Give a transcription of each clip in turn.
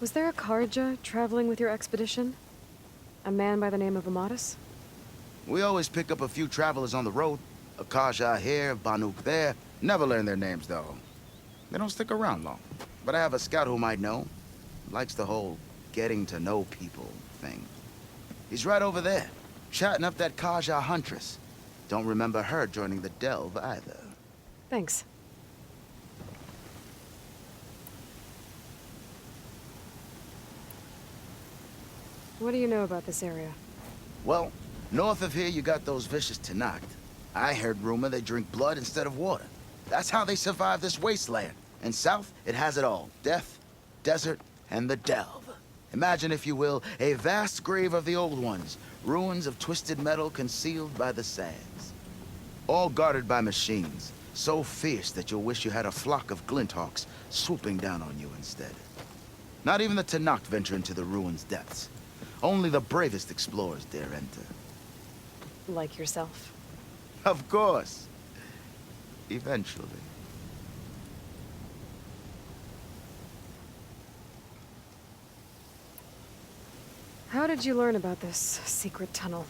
Was there a Karja traveling with your expedition? A man by the name of Amatis? We always pick up a few travelers on the road. A Kaja here, Banuk there. Never learn their names, though. They don't stick around long. But I have a scout who might know. Likes the whole getting to know people thing. He's right over there, chatting up that Kaja huntress. Don't remember her joining the Delve either. Thanks. What do you know about this area? Well, north of here you got those vicious Tenakth. I heard rumor they drink blood instead of water. That's how they survive this wasteland. And south, it has it all. Death, desert, and the Delve. Imagine, if you will, a vast grave of the old ones. Ruins of twisted metal concealed by the sands. All guarded by machines. So fierce that you'll wish you had a flock of glinthawks swooping down on you instead. Not even the Tenakth venture into the ruins' depths. Only the bravest explorers dare enter. Like yourself. Of course. Eventually. How did you learn about this secret tunnel?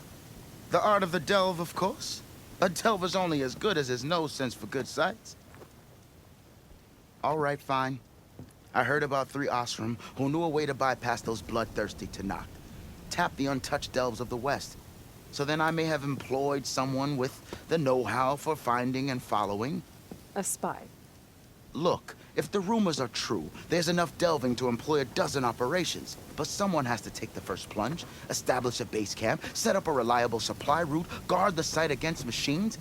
The art of the delve, of course. A delver's only as good as his nose sense for good sights. All right, fine. I heard about 3 Osram who knew a way to bypass those bloodthirsty Tenakth. Tap the untouched delves of the West. So then I may have employed someone with the know-how for finding and following. A spy. Look, if the rumors are true, there's enough delving to employ a dozen operations. But someone has to take the first plunge, establish a base camp, set up a reliable supply route, guard the site against machines.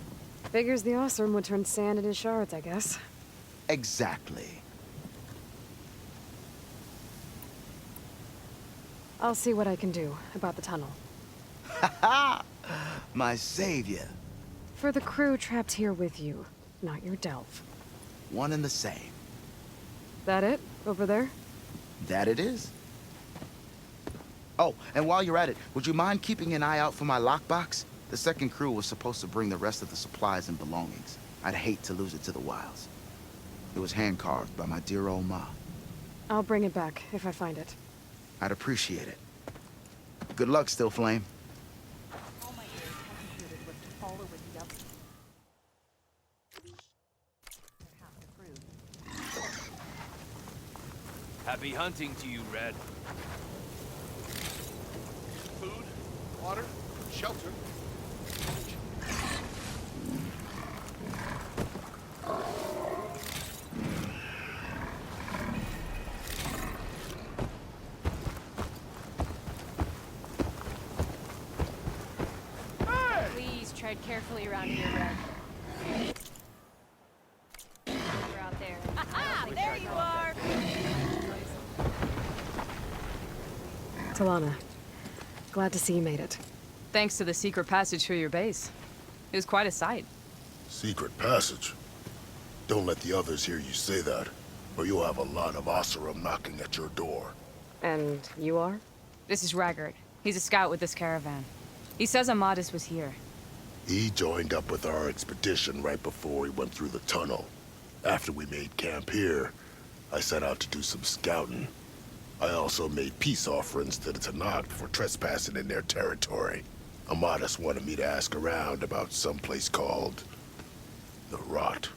Figures the Osram would turn sand into shards, I guess. Exactly. I'll see what I can do about the tunnel. Ha ha! My savior. For the crew trapped here with you, not your delve. One and the same. That it? Over there? That it is. Oh, and while you're at it, would you mind keeping an eye out for my lockbox? The second crew was supposed to bring the rest of the supplies and belongings. I'd hate to lose it to the wilds. It was hand-carved by my dear old ma. I'll bring it back if I find it. I'd appreciate it. Good luck, Still Flame. All my heirs executed was to follow with the others. They're half the crew. Happy hunting to you, Red. Food, water, shelter. Please tread carefully around here, Red. We're out there. Aha! There you are! Talana, glad to see you made it. Thanks to the secret passage through your base. It was quite a sight. Secret passage? Don't let the others hear you say that, or you'll have a lot of Oseram knocking at your door. And you are? This is Raggard. He's a scout with this caravan. He says Amatis was here. He joined up with our expedition right before we went through the tunnel. After we made camp here, I set out to do some scouting. I also made peace offerings to the Tenakth for trespassing in their territory. Amatis wanted me to ask around about some place called the Rot.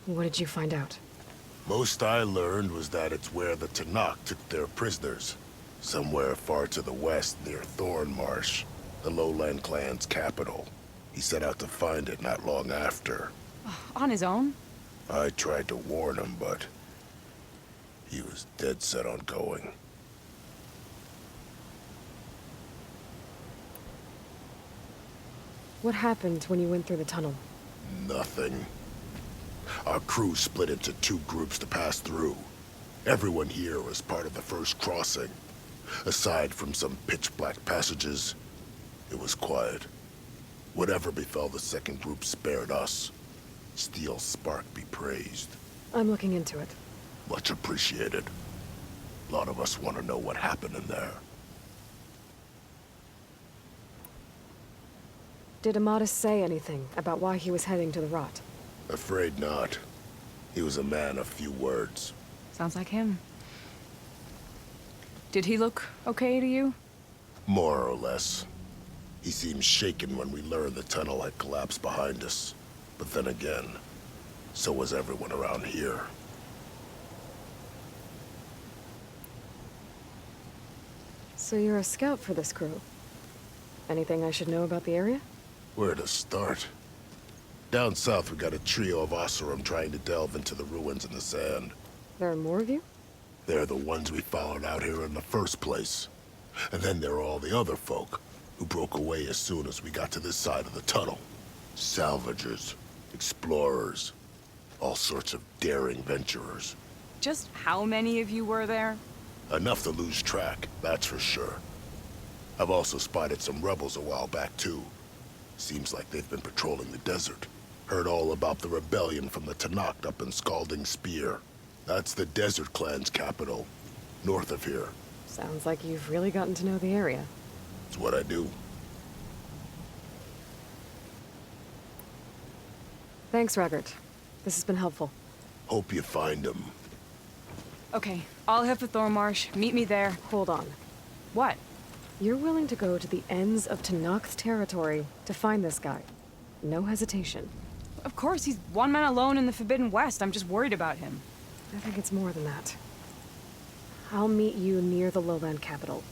What did you find out? Most I learned was that it's where the Tenakth took their prisoners. Somewhere far to the west near Thornmarsh, the lowland clan's capital. He set out to find it not long after. On his own? I tried to warn him, but he was dead set on going. What happened when you went through the tunnel? Nothing. Our crew split into 2 groups to pass through. Everyone here was part of the first crossing. Aside from some pitch-black passages, it was quiet. Whatever befell the second group spared us. Steel Spark be praised. I'm looking into it. Much appreciated. A lot of us want to know what happened in there. Did Amatis say anything about why he was heading to the Rot? Afraid not. He was a man of few words. Sounds like him. Did he look okay to you? More or less. He seemed shaken when we learned the tunnel had collapsed behind us. But then again, so was everyone around here. So you're a scout for this crew. Anything I should know about the area? Where to start? Down south, we got a trio of Oseram trying to delve into the ruins in the sand. There are more of you? They're the ones we followed out here in the first place. And then there are all the other folk, who broke away as soon as we got to this side of the tunnel. Salvagers, explorers, all sorts of daring venturers. Just how many of you were there? Enough to lose track, that's for sure. I've also spotted some rebels a while back, too. Seems like they've been patrolling the desert. Heard all about the rebellion from the Tanakh up in Scalding Spear. That's the Desert Clan's capital, north of here. Sounds like you've really gotten to know the area. It's what I do. Thanks, Raggart. This has been helpful. Hope you find them. Okay, I'll head for Thornmarsh. Meet me there. Hold on. What? You're willing to go to the ends of Tanakh's territory to find this guy. No hesitation. Of course, he's one man alone in the Forbidden West. I'm just worried about him. I think it's more than that. I'll meet you near the lowland capital.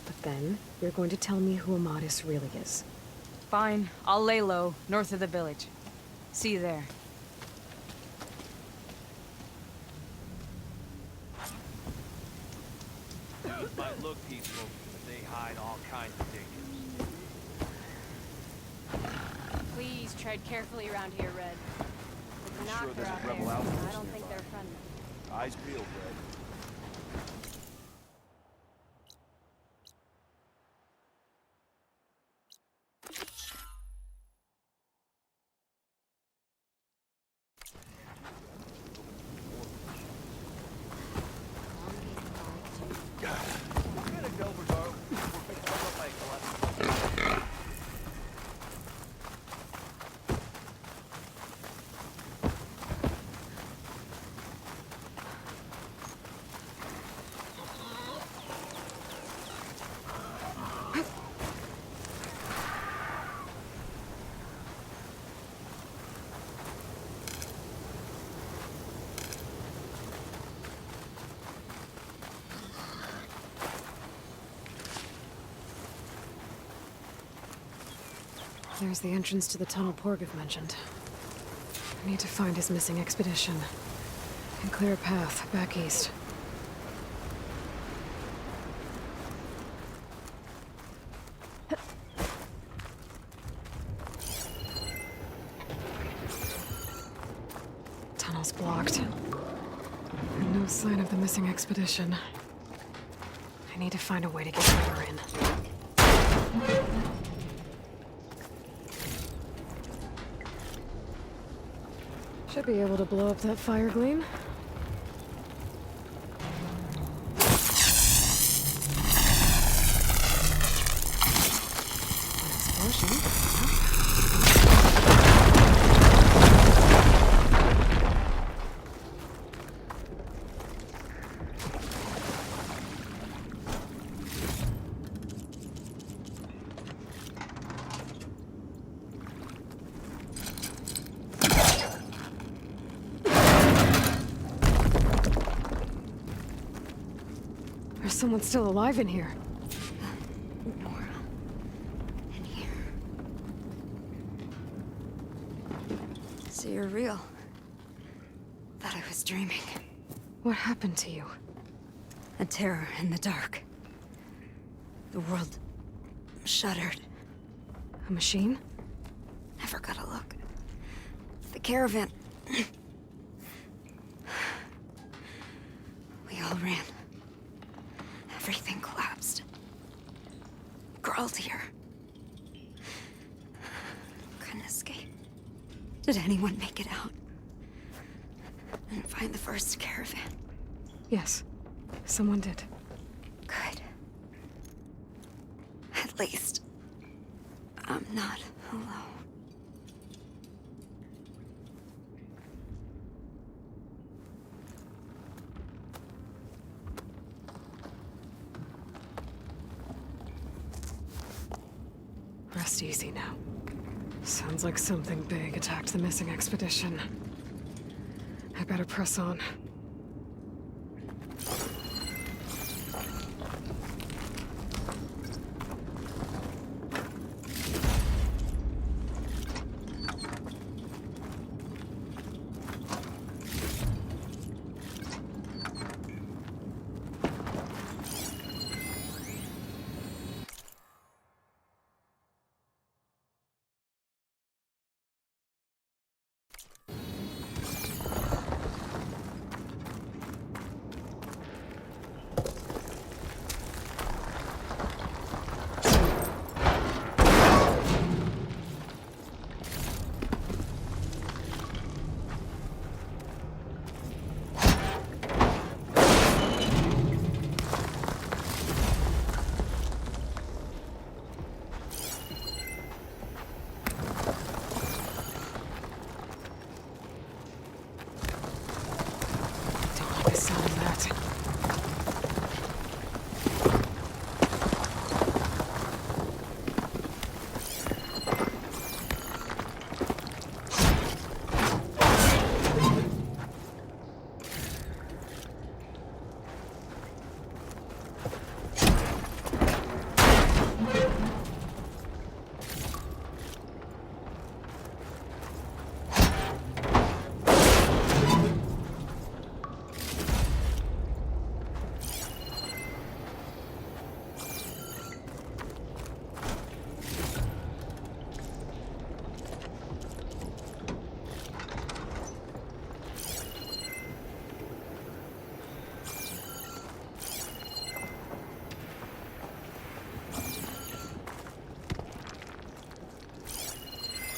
But then, you're going to tell me who Amadis really is. Fine, I'll lay low, north of the village. See you there. Those might look peaceful, but they hide all kinds of dangers. Please tread carefully around here, Red. The Sure Tanakh there's are a out rebel there. outpost I don't think nearby. they're friendly. Eyes peeled, Red. What kind of delvers are we? We're picked up by a collapse. There's the entrance to the tunnel Porgov mentioned. I need to find his missing expedition and clear a path back east. Tunnel's blocked. And no sign of the missing expedition. I need to find a way to get her in. Should be able to blow up that fire gleam. An explosion. There's someone still alive in here. More in here. So you're real. Thought I was dreaming. What happened to you? A terror in the dark. The world shuddered. A machine? Never got a look. The caravan. We all ran. Everything collapsed. Crawled here. Couldn't escape. Did anyone make it out? And find the first caravan? Yes. Someone did. Good. At least, I'm not alone. rest easy now. Sounds like something big attacked the missing expedition. I better press on.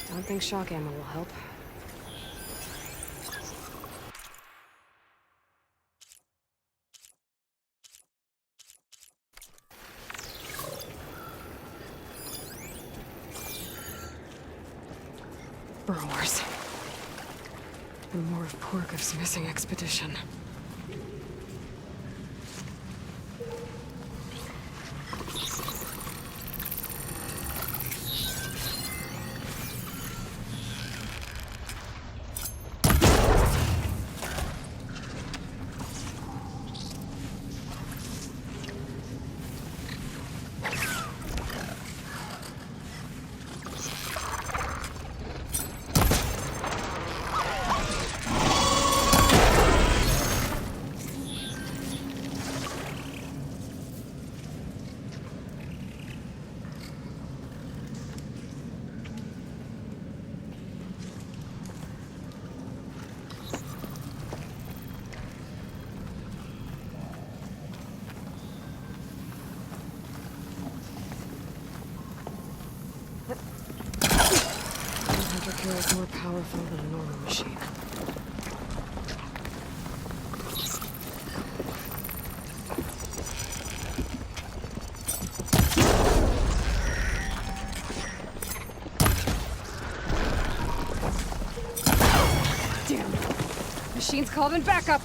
I don't think shock ammo will help. Burrowers. And more of Porkov's missing expedition. Is more powerful than a normal machine. Damn! Machine's called in backup!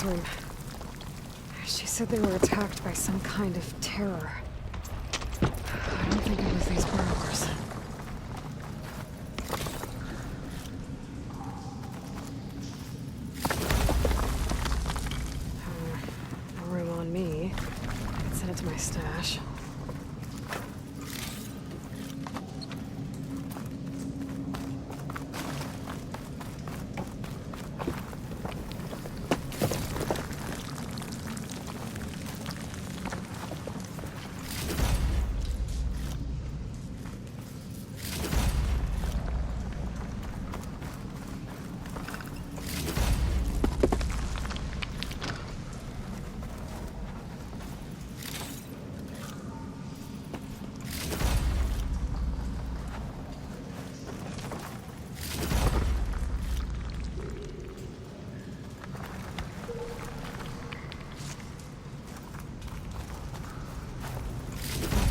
Room. She said they were attacked by some kind of terror. I don't think it was these burrowers. to my stash.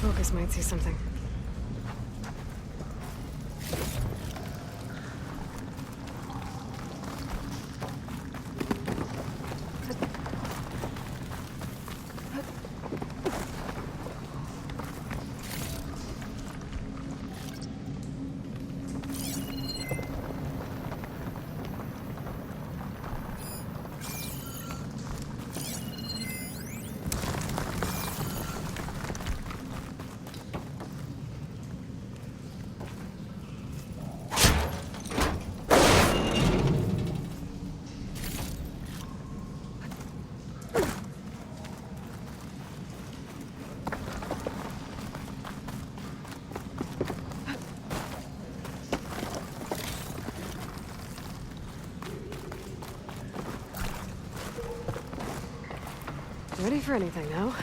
Focus might see something. Ready for anything now?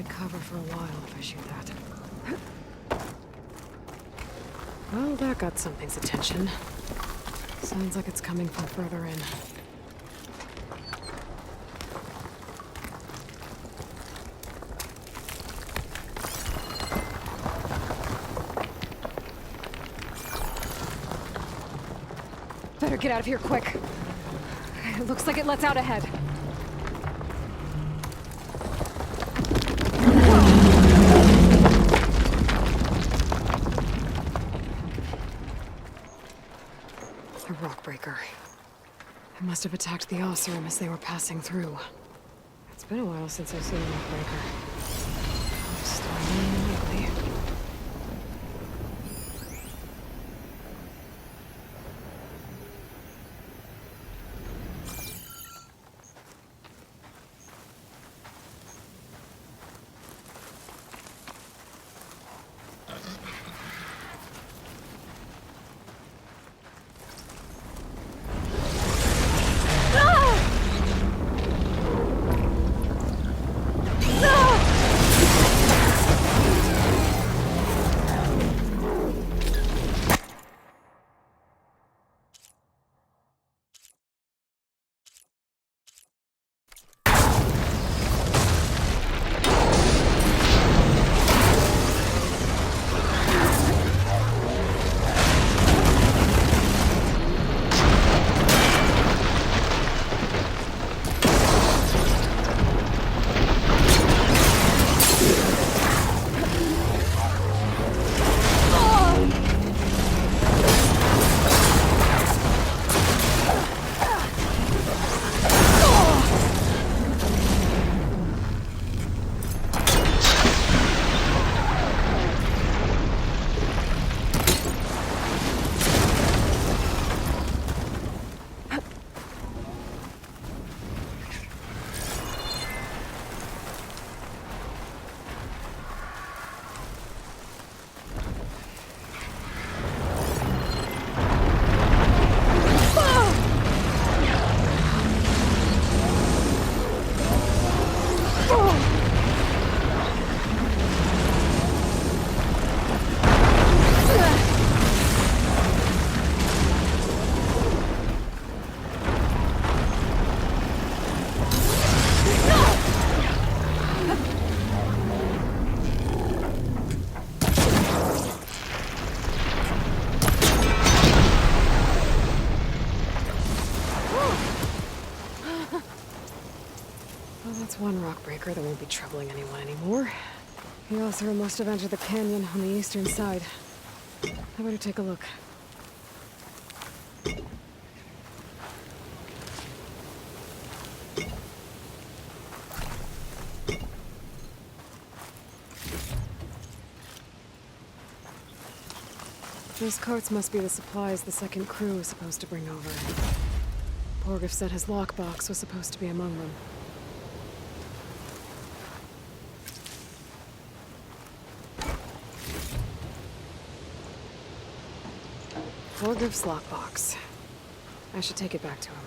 Cover for a while if I shoot that. Well, that got something's attention. Sounds like it's coming from further in. Better get out of here quick. It looks like it lets out ahead. It must have attacked the Osserum as they were passing through. It's been a while since I've seen a rockbreaker. Stormy and ugly. that won't be troubling anyone anymore. The Oseram must have entered the canyon on the eastern side. I better take a look. Those carts must be the supplies the second crew is supposed to bring over. Porgif said his lockbox was supposed to be among them. Porgif's lockbox. I should take it back to him.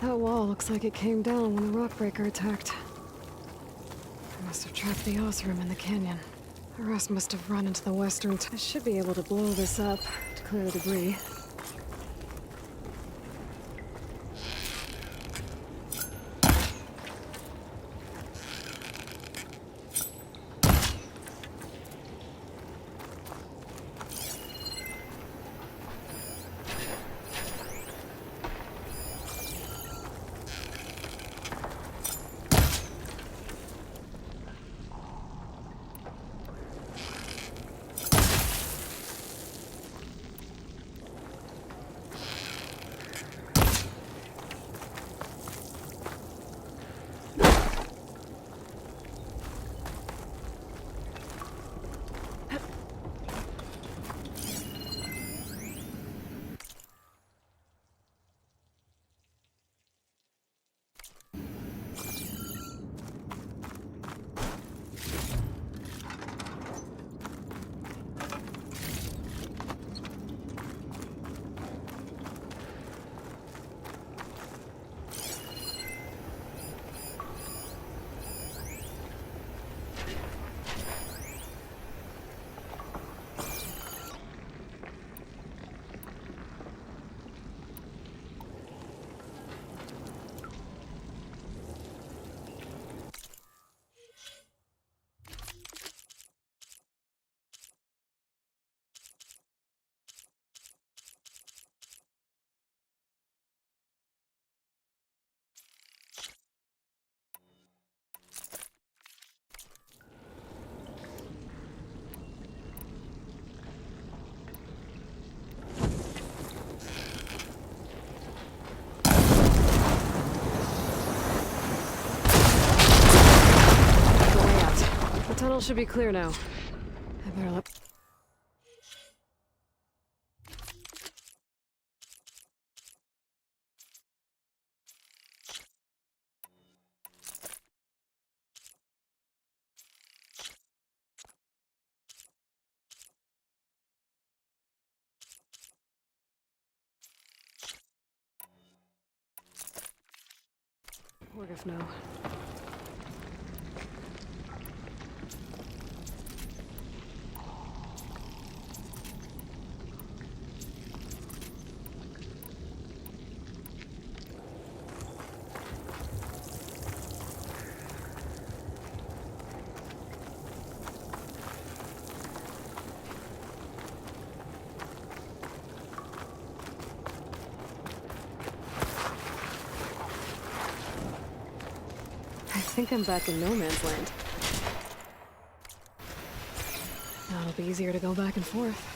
That wall looks like it came down when the rockbreaker attacked. I must have trapped the Oseram in the canyon. The rest must have run into the western. I should be able to blow this up to clear the debris. Tunnel should be clear now. I better let... What if no? I think I'm back in no man's land. Now it'll be easier to go back and forth.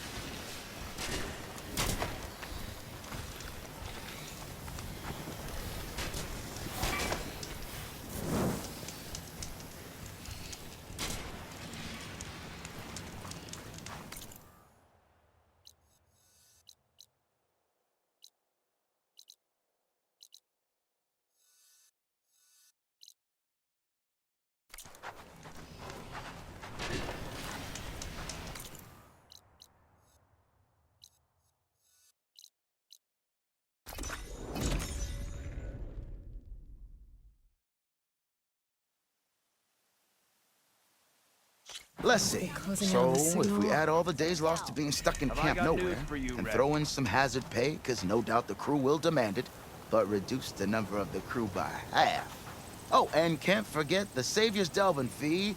Let's see. Closing So, out the if we signal. add all the days lost to being stuck in Have I camp got nowhere, news for you, and Red? throw in some hazard pay, because no doubt the crew will demand it, but reduce the number of the crew by half. Oh, and can't forget the Savior's Delvin fee